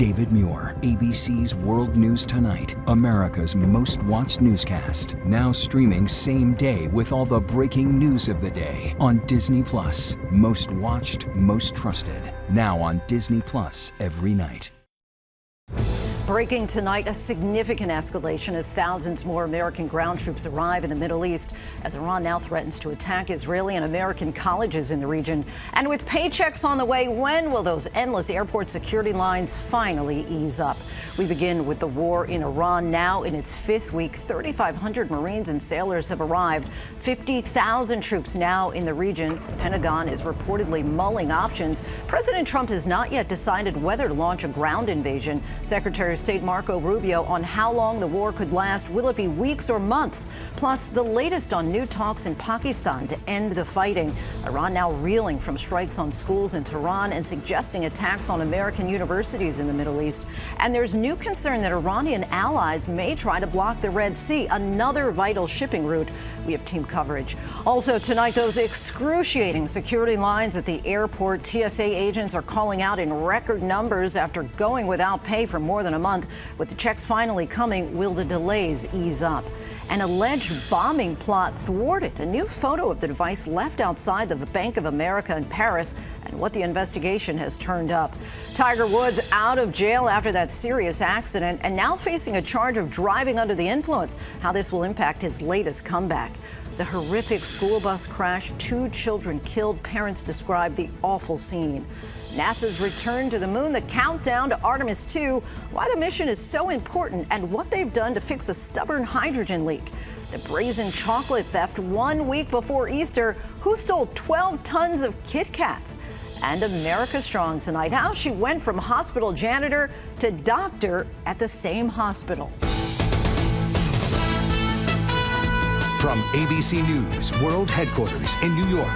David Muir, ABC's World News Tonight, America's most watched newscast. Now streaming same day with all the breaking news of the day on Disney+. Most watched, most trusted. Now on Disney+ every night. Breaking tonight, a significant escalation as thousands more American ground troops arrive in the Middle East as Iran now threatens to attack Israeli and American colleges in the region. And with paychecks on the way, when will those endless airport security lines finally ease up? We begin with the war in Iran. Now in its fifth week, 3,500 Marines and sailors have arrived. 50,000 troops now in the region. The Pentagon is reportedly mulling options. President Trump has not yet decided whether to launch a ground invasion. Secretary of State Marco Rubio on how long the war could last. Will it be weeks or months? Plus, the latest on new talks in Pakistan to end the fighting. Iran now reeling from strikes on schools in Tehran and suggesting attacks on American universities in the Middle East. And there's new concern that Iranian allies may try to block the Red Sea, another vital shipping route. We have team coverage. Also tonight, those excruciating security lines at the airport. TSA agents are calling out in record numbers after going without pay for more than a month. With the checks finally coming, will the delays ease up? An alleged bombing plot thwarted. A new photo of the device left outside the Bank of America in Paris and what the investigation has turned up. Tiger Woods out of jail after that serious accident and now facing a charge of driving under the influence. How this will impact his latest comeback. The horrific school bus crash, 2 children killed. Parents describe the awful scene. NASA's return to the moon, the countdown to Artemis 2, why the mission is so important, and what they've done to fix a stubborn hydrogen leak. The brazen chocolate theft 1 week before Easter, who stole 12 tons of Kit Kats? And America Strong tonight, how she went from hospital janitor to doctor at the same hospital. From ABC News World Headquarters in New York,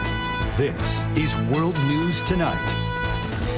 this is World News Tonight.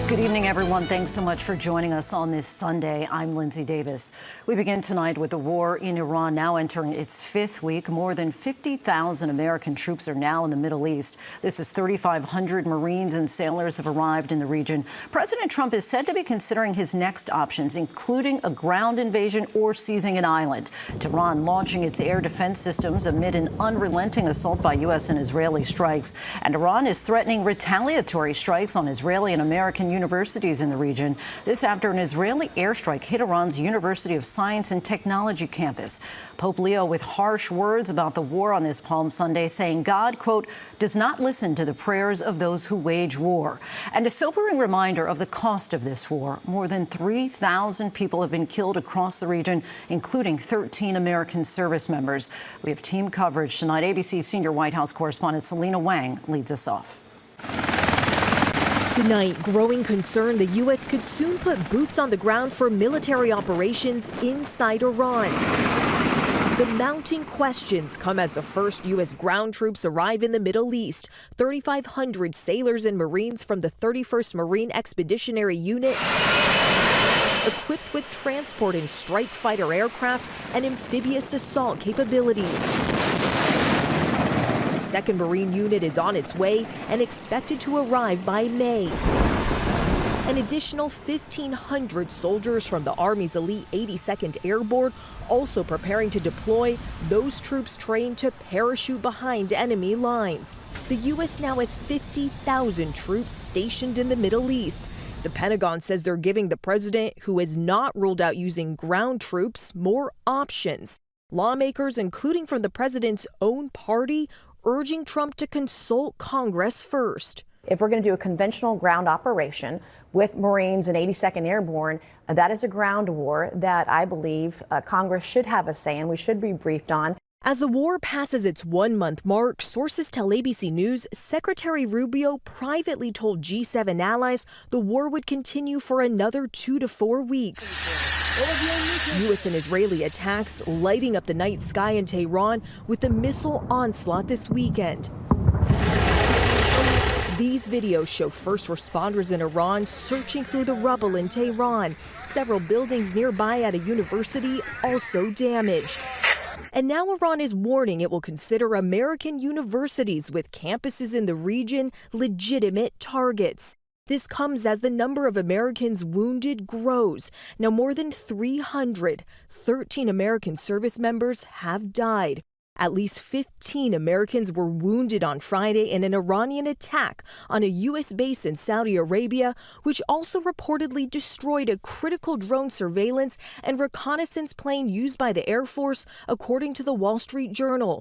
Good evening, everyone. Thanks so much for joining us on this Sunday. I'm Lindsay Davis. We begin tonight with the war in Iran now entering its fifth week. More than 50,000 American troops are now in the Middle East. This is 3,500 Marines and sailors have arrived in the region. President Trump is said to be considering his next options, including a ground invasion or seizing an island. Tehran launching its air defense systems amid an unrelenting assault by U.S. and Israeli strikes. And Iran is threatening retaliatory strikes on Israeli and American universities in the region. This after an Israeli airstrike hit Iran's University of Science and Technology campus. Pope Leo with harsh words about the war on this Palm Sunday, saying God, quote, does not listen to the prayers of those who wage war. And a sobering reminder of the cost of this war. More than 3,000 people have been killed across the region, including 13 American service members. We have team coverage tonight. ABC senior White House correspondent Selena Wang leads us off. Tonight, growing concern the U.S. could soon put boots on the ground for military operations inside Iran. The mounting questions come as the first U.S. ground troops arrive in the Middle East. 3,500 sailors and Marines from the 31st Marine Expeditionary Unit, equipped with transport and strike fighter aircraft and amphibious assault capabilities. The 2nd Marine Unit is on its way and expected to arrive by May. An additional 1,500 soldiers from the Army's elite 82nd Airborne also preparing to deploy, those troops trained to parachute behind enemy lines. The U.S. now has 50,000 troops stationed in the Middle East. The Pentagon says they're giving the president, who has not ruled out using ground troops, more options. Lawmakers, including from the president's own party, urging Trump to consult Congress first. If we're going to do a conventional ground operation with Marines and 82nd Airborne, that is a ground war that I believe Congress should have a say in. We should be briefed on. As the war passes its 1-month mark, sources tell ABC News Secretary Rubio privately told G7 allies the war would continue for another 2 to 4 weeks. U.S. and Israeli attacks lighting up the night sky in Tehran with the missile onslaught this weekend. These videos show first responders in Iran searching through the rubble in Tehran. Several buildings nearby at a university also damaged. And now Iran is warning it will consider American universities with campuses in the region legitimate targets. This comes as the number of Americans wounded grows. Now more than 313 American service members have died. At least 15 Americans were wounded on Friday in an Iranian attack on a U.S. base in Saudi Arabia, which also reportedly destroyed a critical drone surveillance and reconnaissance plane used by the Air Force, according to the Wall Street Journal.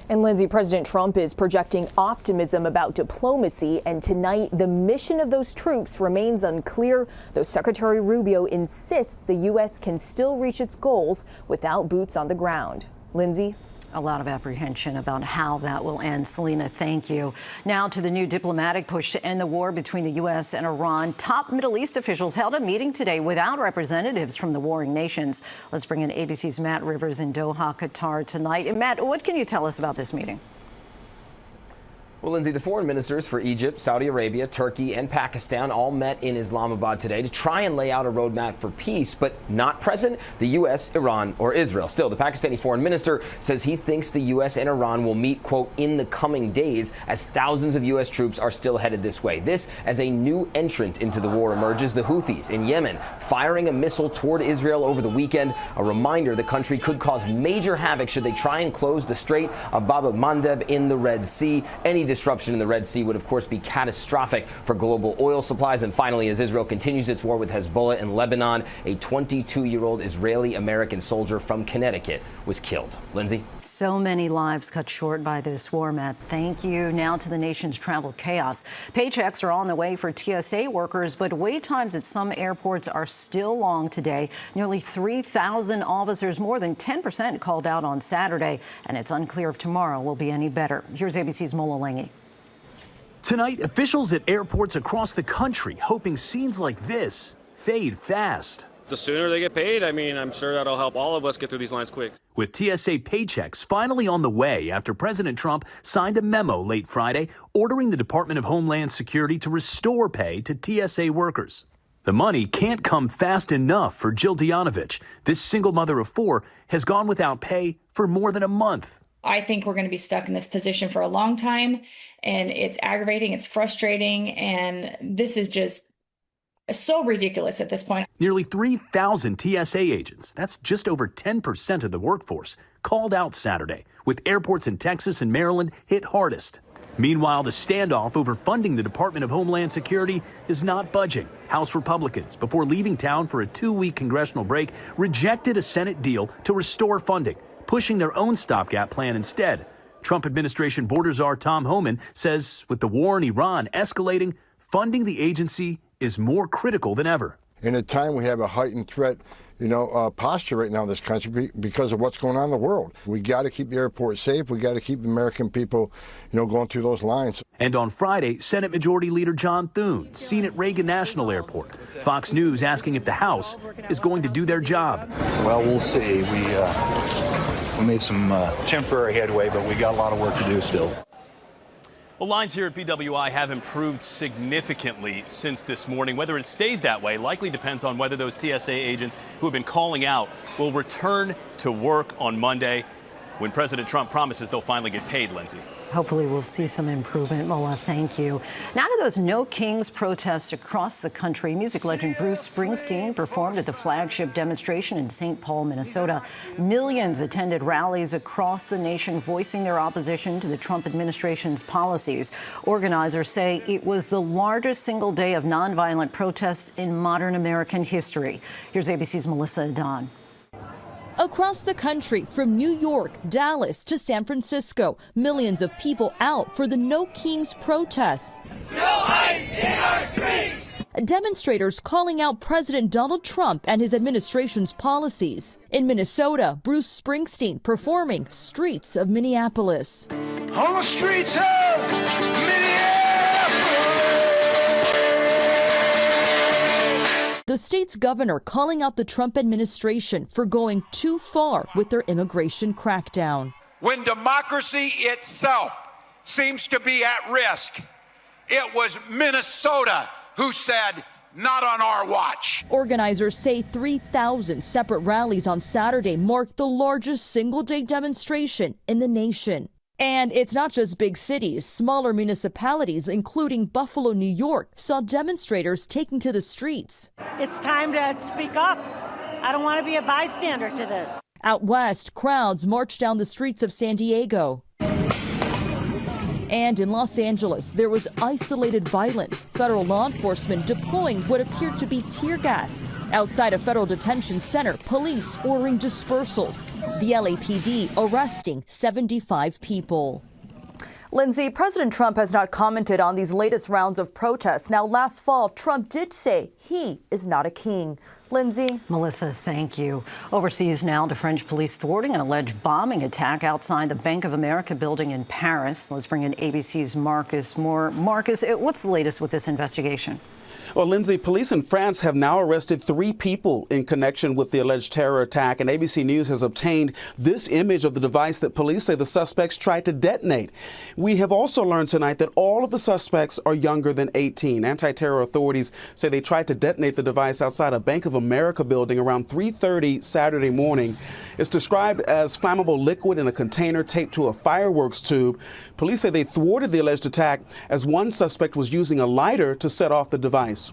And Lindsay, President Trump is projecting optimism about diplomacy, and tonight the mission of those troops remains unclear, though Secretary Rubio insists the U.S. can still reach its goals without boots on the ground. Lindsay? A lot of apprehension about how that will end. Selena, thank you. Now to the new diplomatic push to end the war between the U.S. and Iran. Top Middle East officials held a meeting today without representatives from the warring nations. Let's bring in ABC's Matt Rivers in Doha, Qatar tonight. And Matt, what can you tell us about this meeting? Well, Lindsay, the foreign ministers for Egypt, Saudi Arabia, Turkey, and Pakistan all met in Islamabad today to try and lay out a roadmap for peace, but not present the U.S., Iran, or Israel. Still, the Pakistani foreign minister says he thinks the U.S. and Iran will meet, quote, in the coming days, as thousands of U.S. troops are still headed this way. This as a new entrant into the war emerges, the Houthis in Yemen, firing a missile toward Israel over the weekend. A reminder the country could cause major havoc should they try and close the Strait of Bab el-Mandeb in the Red Sea. Any disruption in the Red Sea would, of course, be catastrophic for global oil supplies. And finally, as Israel continues its war with Hezbollah in Lebanon, a 22-year-old Israeli-American soldier from Connecticut was killed. Lindsay? So many lives cut short by this war, Matt. Thank you. Now to the nation's travel chaos. Paychecks are on the way for TSA workers, but wait times at some airports are still long today. Nearly 3,000 officers, more than 10%, called out on Saturday, and it's unclear if tomorrow will be any better. Here's ABC's Mola Langi. Tonight, officials at airports across the country hoping scenes like this fade fast. The sooner they get paid, I'm sure that'll help all of us get through these lines quick. With TSA paychecks finally on the way after President Trump signed a memo late Friday ordering the Department of Homeland Security to restore pay to TSA workers. The money can't come fast enough for Jill Dianovich. This single mother of four has gone without pay for more than a month. I think we're going to be stuck in this position for a long time, and it's aggravating, it's frustrating, and this is just so ridiculous at this point. Nearly 3,000 TSA agents, that's just over 10% of the workforce, called out Saturday, with airports in Texas and Maryland hit hardest. Meanwhile, the standoff over funding the Department of Homeland Security is not budging. House Republicans, before leaving town for a 2-week congressional break, rejected a Senate deal to restore funding, pushing their own stopgap plan instead. Trump administration border czar Tom Homan says with the war in Iran escalating, funding the agency is more critical than ever. In a time we have a heightened threat, posture right now in this country because of what's going on in the world. We got to keep the airport safe. We got to keep the American people, going through those lines. And on Friday, Senate Majority Leader John Thune, seen at Reagan National Airport. Fox News asking if the House is going to do their job. Well, we'll see. We made some temporary headway, but we got a lot of work to do still. Well, lines here at BWI have improved significantly since this morning. Whether it stays that way likely depends on whether those TSA agents who have been calling out will return to work on Monday, when President Trump promises they'll finally get paid, Lindsay. Hopefully we'll see some improvement. Mola, thank you. Now to those No Kings protests across the country. Music legend Bruce Springsteen performed at the flagship demonstration in St. Paul, Minnesota. Millions attended rallies across the nation voicing their opposition to the Trump administration's policies. Organizers say it was the largest single day of nonviolent protests in modern American history. Here's ABC's Melissa Adon. Across the country, from New York, Dallas to San Francisco, millions of people out for the No Kings protests. No ICE in our streets! Demonstrators calling out President Donald Trump and his administration's policies. In Minnesota, Bruce Springsteen performing Streets of Minneapolis. On the streets of Minneapolis! The state's governor calling out the Trump administration for going too far with their immigration crackdown. When democracy itself seems to be at risk, it was Minnesota who said, not on our watch. Organizers say 3,000 separate rallies on Saturday marked the largest single-day demonstration in the nation. And it's not just big cities. Smaller municipalities, including Buffalo, New York, saw demonstrators taking to the streets. It's time to speak up. I don't want to be a bystander to this. Out west, crowds marched down the streets of San Diego. And in Los Angeles, there was isolated violence. Federal law enforcement deploying what appeared to be tear gas. Outside a federal detention center, police ordering dispersals. The LAPD arresting 75 people. Lindsay, President Trump has not commented on these latest rounds of protests. Now, last fall, Trump did say he is not a king. Lindsay. Melissa, thank you. Overseas now to French police thwarting an alleged bombing attack outside the Bank of America building in Paris. Let's bring in ABC's Marcus Moore. Marcus, what's the latest with this investigation? Well, Lindsay, police in France have now arrested 3 people in connection with the alleged terror attack, and ABC News has obtained this image of the device that police say the suspects tried to detonate. We have also learned tonight that all of the suspects are younger than 18. Anti-terror authorities say they tried to detonate the device outside a Bank of America building around 3:30 Saturday morning. It's described as flammable liquid in a container taped to a fireworks tube. Police say they thwarted the alleged attack as one suspect was using a lighter to set off the device.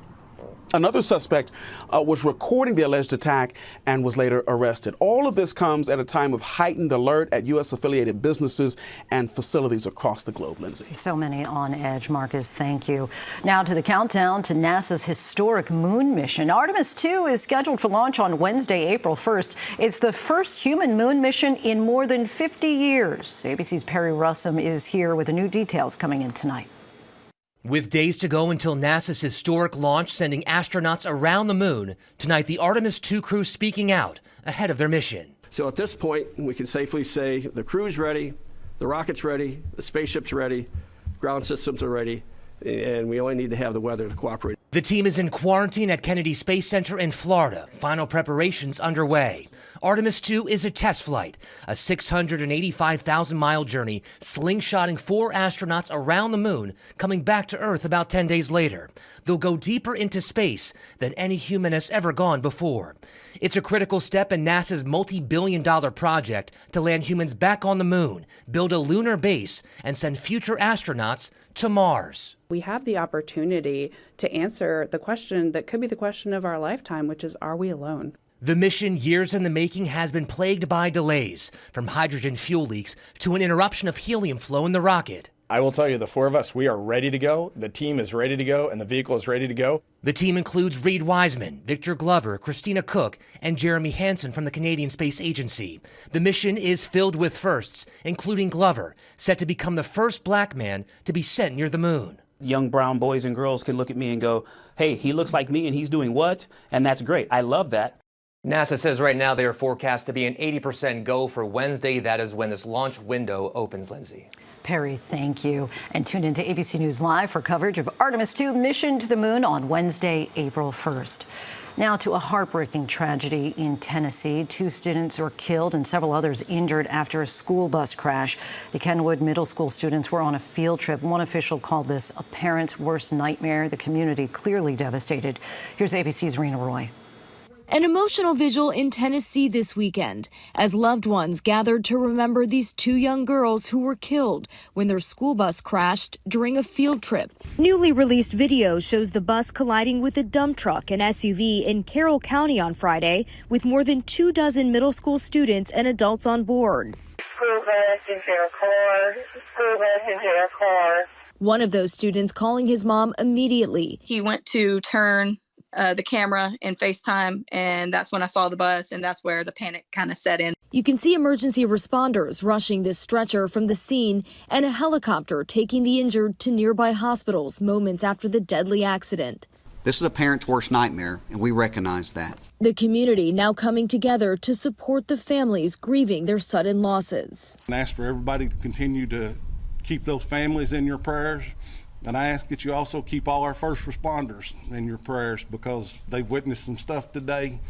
Another suspect was recording the alleged attack and was later arrested. All of this comes at a time of heightened alert at U.S. affiliated businesses and facilities across the globe, Lindsay. So many on edge, Marcus. Thank you. Now to the countdown to NASA's historic moon mission. Artemis 2 is scheduled for launch on Wednesday, April 1st. It's the first human moon mission in more than 50 years. ABC's Perry Russum is here with the new details coming in tonight. With days to go until NASA's historic launch sending astronauts around the moon, tonight the Artemis 2 crew speaking out ahead of their mission. So at this point, we can safely say the crew's ready, the rocket's ready, the spaceship's ready, ground systems are ready, and we only need to have the weather to cooperate. The team is in quarantine at Kennedy Space Center in Florida. Final preparations underway. Artemis 2 is a test flight, a 685,000-mile journey, slingshotting 4 astronauts around the moon, coming back to Earth about 10 days later. They'll go deeper into space than any human has ever gone before. It's a critical step in NASA's multi-billion-dollar project to land humans back on the moon, build a lunar base, and send future astronauts to Mars. We have the opportunity to answer the question that could be the question of our lifetime, which is, are we alone? The mission, years in the making, has been plagued by delays, from hydrogen fuel leaks to an interruption of helium flow in the rocket. I will tell you, the 4 of us, we are ready to go. The team is ready to go, and the vehicle is ready to go. The team includes Reed Wiseman, Victor Glover, Christina Cook, and Jeremy Hansen from the Canadian Space Agency. The mission is filled with firsts, including Glover, set to become the first black man to be sent near the moon. Young brown boys and girls can look at me and go, hey, he looks like me and he's doing what? And that's great. I love that. NASA says right now they are forecast to be an 80% go for Wednesday. That is when this launch window opens, Lindsay. Perry, thank you. And tune into ABC News Live for coverage of Artemis 2 mission to the moon on Wednesday, April 1st. Now to a heartbreaking tragedy in Tennessee. 2 students were killed and several others injured after a school bus crash. The Kenwood Middle School students were on a field trip. One official called this a parent's worst nightmare. The community clearly devastated. Here's ABC's Rena Roy. An emotional vigil in Tennessee this weekend as loved ones gathered to remember these 2 young girls who were killed when their school bus crashed during a field trip. Newly released video shows the bus colliding with a dump truck and SUV in Carroll County on Friday, with more than 24 middle school students and adults on board. School bus is their car. School bus is their car. One of those students calling his mom immediately. He went to turn the camera and FaceTime, and that's when I saw the bus, and that's where the panic kind of set in. You can see emergency responders rushing this stretcher from the scene and a helicopter taking the injured to nearby hospitals moments after the deadly accident. This is a parent's worst nightmare, and we recognize that. The community now coming together to support the families grieving their sudden losses. I ask for everybody to continue to keep those families in your prayers. And I ask that you also keep all our first responders in your prayers, because they've witnessed some stuff today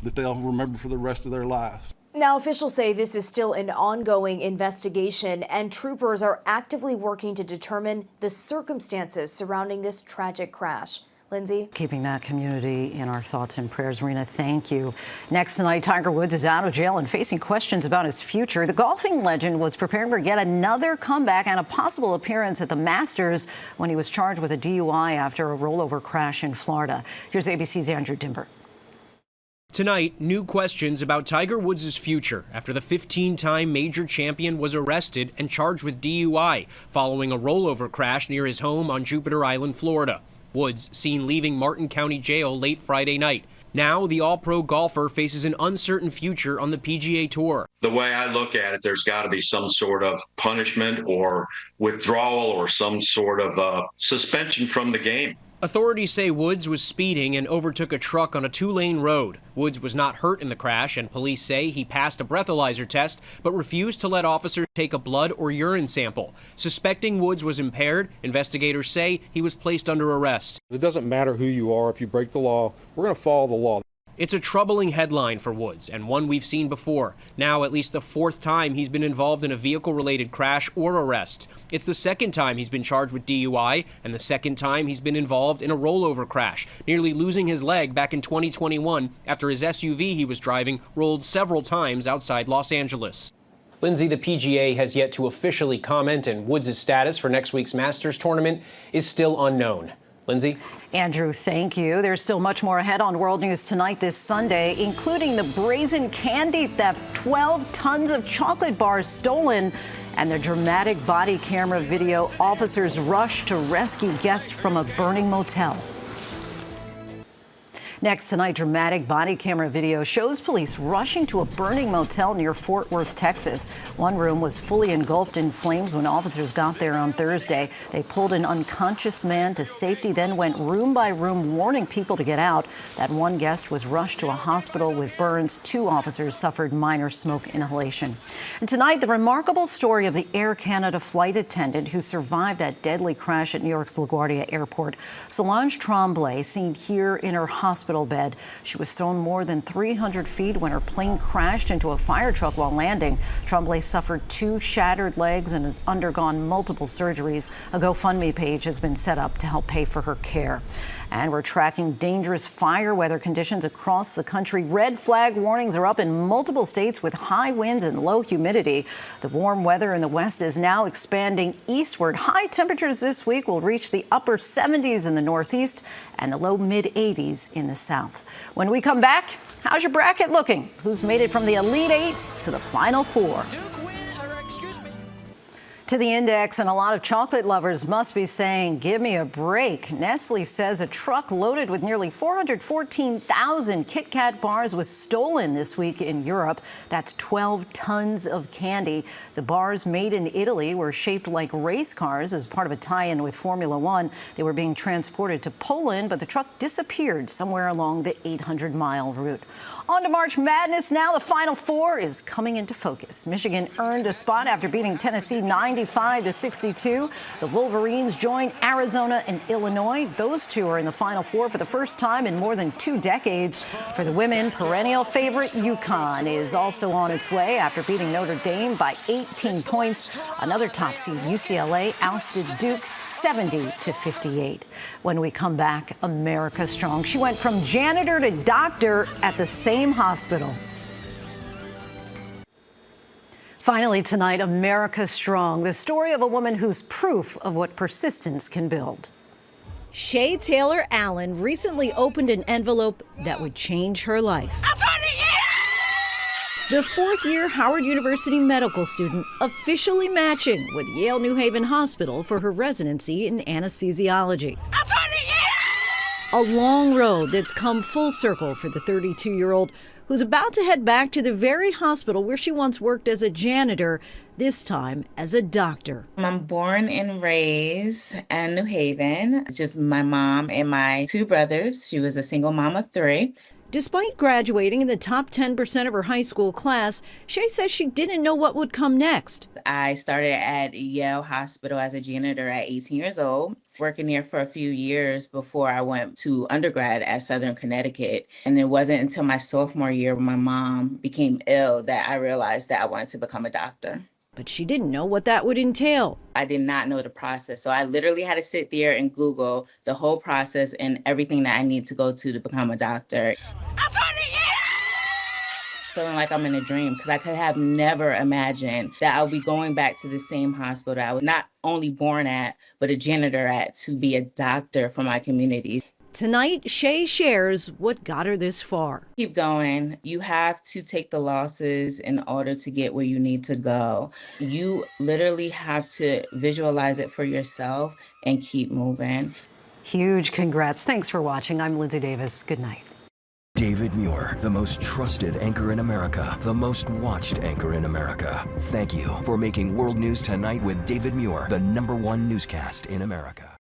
that they'll remember for the rest of their lives. Now, officials say this is still an ongoing investigation, and troopers are actively working to determine the circumstances surrounding this tragic crash. Lindsay. Keeping that community in our thoughts and prayers. Rena, thank you. Next tonight, Tiger Woods is out of jail and facing questions about his future. The golfing legend was preparing for yet another comeback and a possible appearance at the Masters when he was charged with a DUI after a rollover crash in Florida. Here's ABC's Andrew Dimber. Tonight, new questions about Tiger Woods' future after the 15-time major champion was arrested and charged with DUI following a rollover crash near his home on Jupiter Island, Florida. Woods seen leaving Martin County Jail late Friday night. Now, the all-pro golfer faces an uncertain future on the PGA Tour. The way I look at it, there's got to be some sort of punishment or withdrawal or some sort of suspension from the game. Authorities say Woods was speeding and overtook a truck on a two-lane road. Woods was not hurt in the crash, and police say he passed a breathalyzer test but refused to let officers take a blood or urine sample. Suspecting Woods was impaired, investigators say he was placed under arrest. It doesn't matter who you are. If you break the law, we're going to follow the law. It's a troubling headline for Woods, and one we've seen before. Now at least the fourth time he's been involved in a vehicle-related crash or arrest. It's the second time he's been charged with DUI, and the second time he's been involved in a rollover crash, nearly losing his leg back in 2021 after his SUV he was driving rolled several times outside Los Angeles. Lindsay, the PGA has yet to officially comment, and Woods' status for next week's Masters tournament is still unknown. Lindsay? Andrew, thank you. There's still much more ahead on World News Tonight this Sunday, including the brazen candy theft, 12 tons of chocolate bars stolen, and the dramatic body camera video. Officers rush to rescue guests from a burning motel. Next tonight, dramatic body camera video shows police rushing to a burning motel near Fort Worth, Texas. One room was fully engulfed in flames when officers got there on Thursday. They pulled an unconscious man to safety, then went room by room, warning people to get out. That one guest was rushed to a hospital with burns. 2 officers suffered minor smoke inhalation. And tonight, the remarkable story of the Air Canada flight attendant who survived that deadly crash at New York's LaGuardia Airport. Solange Tremblay, seen here in her hospital bed. She was thrown more than 300 feet when her plane crashed into a fire truck while landing. Tremblay suffered 2 shattered legs and has undergone multiple surgeries. A GoFundMe page has been set up to help pay for her care. And we're tracking dangerous fire weather conditions across the country. Red flag warnings are up in multiple states with high winds and low humidity. The warm weather in the west is now expanding eastward. High temperatures this week will reach the upper 70s in the northeast and the low mid 80s in the south. When we come back, how's your bracket looking? Who's made it from the Elite 8 to the Final 4? To the index, and a lot of chocolate lovers must be saying, give me a break. Nestle says a truck loaded with nearly 414,000 Kit Kat bars was stolen this week in Europe. That's 12 tons of candy. The bars, made in Italy, were shaped like race cars as part of a tie-in with Formula One. They were being transported to Poland, but the truck disappeared somewhere along the 800-mile route. On to March Madness now. The Final 4 is coming into focus. Michigan earned a spot after beating Tennessee 95-62. The Wolverines join Arizona and Illinois. Those two are in the Final 4 for the first time in more than 2 decades. For the women, perennial favorite UConn is also on its way after beating Notre Dame by 18 points. Another top seed, UCLA, ousted Duke 70-58. When we come back, America Strong. She went from janitor to doctor at the same hospital. Finally tonight, America Strong, the story of a woman who's proof of what persistence can build. Shay Taylor Allen recently opened an envelope that would change her life. The 4th-year Howard University medical student officially matching with Yale New Haven Hospital for her residency in anesthesiology. A long road that's come full circle for the 32-year-old who's about to head back to the very hospital where she once worked as a janitor, this time as a doctor. I'm born and raised in New Haven. Just my mom and my 2 brothers. She was a single mom of 3. Despite graduating in the top 10% of her high school class, Shay says she didn't know what would come next. I started at Yale Hospital as a janitor at 18 years old, working there for a few years before I went to undergrad at Southern Connecticut. And it wasn't until my sophomore year when my mom became ill that I realized that I wanted to become a doctor. but she didn't know what that would entail. I did not know the process. So I literally had to sit there and Google the whole process and everything that I need to go to become a doctor. Feeling like I'm in a dream because I could have never imagined that I would be going back to the same hospital I was not only born at, but a janitor at, to be a doctor for my community. Tonight, Shay shares what got her this far. Keep going. You have to take the losses in order to get where you need to go. You literally have to visualize it for yourself and keep moving. Huge congrats. Thanks for watching. I'm Lindsay Davis. Good night. David Muir, the most trusted anchor in America, the most watched anchor in America. Thank you for making World News Tonight with David Muir the #1 newscast in America.